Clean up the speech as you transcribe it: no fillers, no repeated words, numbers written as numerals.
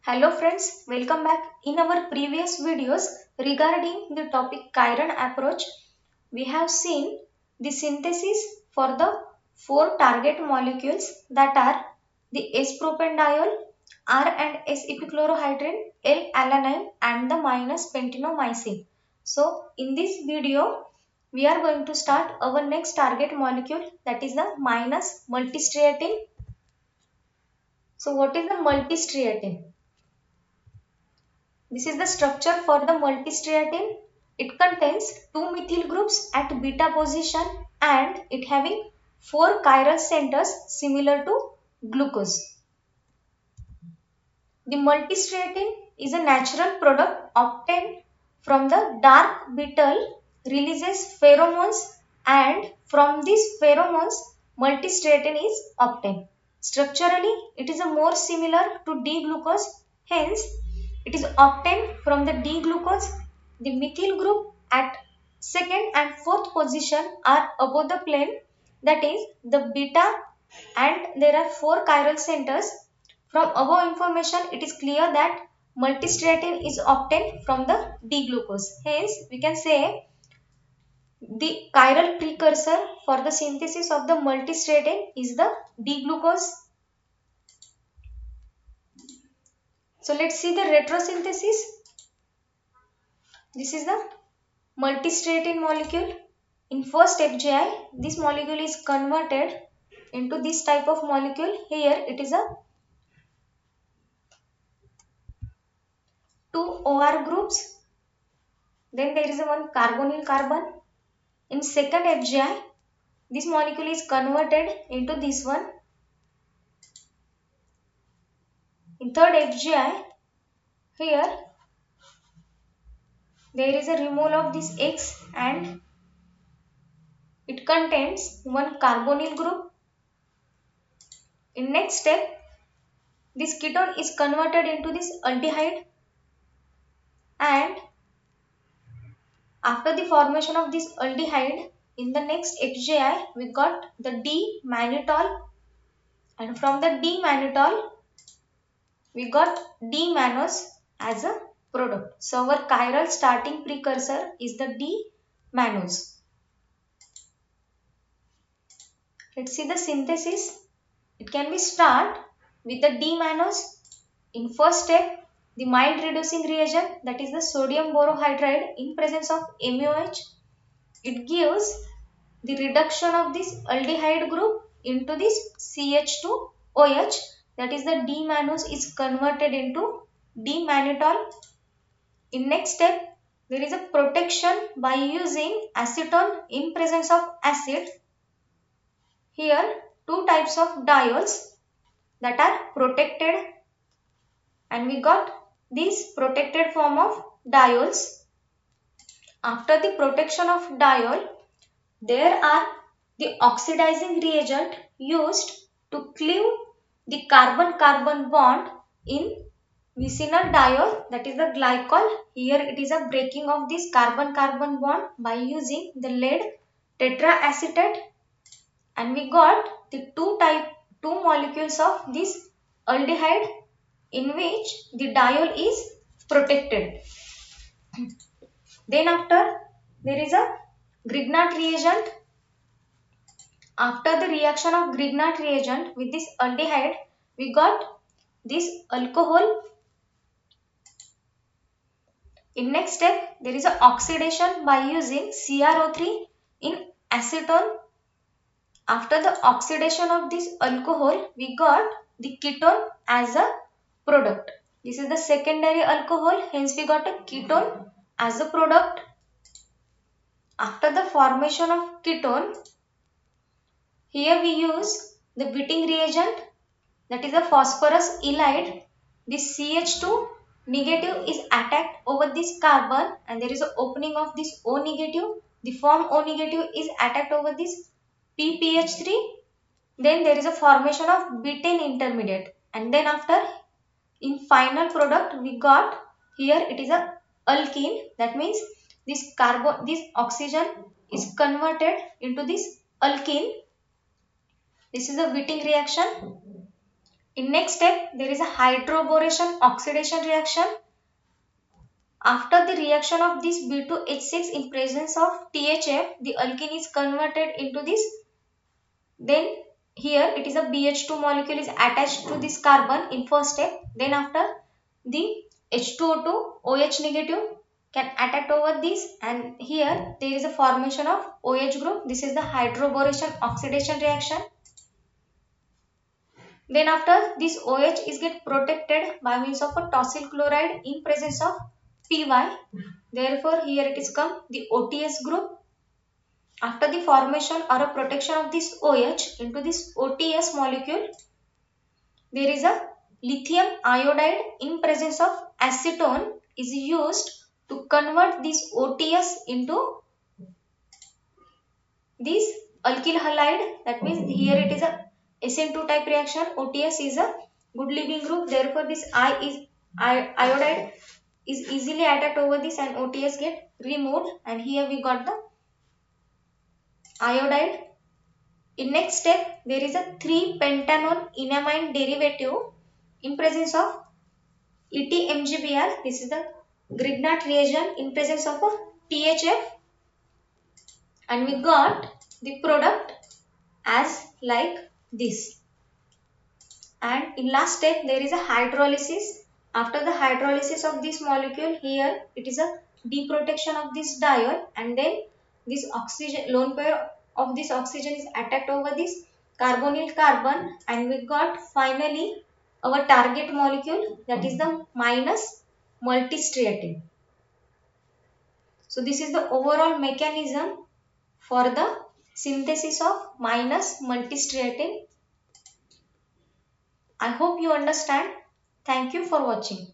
Hello friends, welcome back. In our previous videos regarding the topic chiron approach, we have seen the synthesis for the four target molecules that are the S-propanediol, R and S-epichlorohydrin, L-alanine and the minus pentenomycin. So in this video, we are going to start our next target molecule, that is the minus multistriatin. So what is the multistriatin? This is the structure for the multistriatin. It contains two methyl groups at beta position and it having four chiral centers similar to glucose. The multistriatin is a natural product obtained from the dark beetle, releases pheromones, and from these pheromones multistriatin is obtained. Structurally, it is a more similar to D-glucose, hence it is obtained from the D-glucose. The methyl group at second and fourth position are above the plane, that is the beta, and there are four chiral centers. From above information, it is clear that multistriatin is obtained from the D-glucose. Hence, we can say the chiral precursor for the synthesis of the multistriatin is the D-glucose. So, let's see the retrosynthesis. This is the multistriatin molecule. In first FGI, this molecule is converted into this type of molecule. Here, it is a two OR groups. Then there is a one carbonyl carbon. In second FGI, this molecule is converted into this one. In third FGI, here there is a removal of this X and it contains one carbonyl group. In next step, this ketone is converted into this aldehyde, and after the formation of this aldehyde, in the next FGI, we got the D-mannitol, and from the D-mannitol, we got D-mannose as a product. So our chiral starting precursor is the D-mannose. Let's see the synthesis. It can be start with the D-mannose. In first step, the mild reducing reagent, that is the sodium borohydride in presence of MOH. It gives the reduction of this aldehyde group into this CH2OH, that is the D-mannose is converted into D-mannitol. In next step, there is a protection by using acetone in presence of acid. Here, two types of diols that are protected, and we got this protected form of diols. After the protection of diol, there are the oxidizing reagent used to cleave the carbon-carbon bond in vicinal diol, that is the glycol. Here it is a breaking of this carbon-carbon bond by using the lead tetraacetate, and we got the two molecules of this aldehyde in which the diol is protected. Then after there is a Grignard reagent. After the reaction of Grignard reagent with this aldehyde, we got this alcohol. In next step, there is a oxidation by using CrO3 in acetone. After the oxidation of this alcohol, we got the ketone as a product. This is the secondary alcohol, hence we got a ketone as a product. After the formation of ketone, here we use the Wittig reagent, that is a phosphorus ylide. This CH2 negative is attacked over this carbon and there is an opening of this O negative. The form O negative is attacked over this PPH3. Then there is a formation of betaine intermediate, and then after in final product we got here it is a alkene, that means this oxygen is converted into this alkene. This is a Wittig reaction. In next step, there is a hydroboration oxidation reaction. After the reaction of this B2H6 in presence of THF, the alkene is converted into this. Then here it is a BH2 molecule is attached to this carbon in first step. Then after the H2O2 OH negative can attack over this, and here there is a formation of OH group. This is the hydroboration oxidation reaction. Then after this OH is get protected by means of a tosyl chloride in presence of Py. Therefore here it is come the OTS group. After the formation or a protection of this OH into this OTS molecule, there is a lithium iodide in presence of acetone is used to convert this OTS into this alkyl halide. That means here it is a SN2 type reaction. OTS is a good leaving group. Therefore this iodide is easily attacked over this and OTS get removed, and here we got the iodide. In next step, there is a 3-pentanone enamine derivative in presence of ETMGBr. This is the Grignard reagent in presence of a THF, and we got the product as like this. And in last step, there is a hydrolysis. After the hydrolysis of this molecule, here it is a deprotection of this diol, and then this oxygen lone pair of this oxygen is attacked over this carbonyl carbon, and we got finally our target molecule, that is the minus multistriatin. So this is the overall mechanism for the synthesis of minus multistriatin. I hope you understand. Thank you for watching.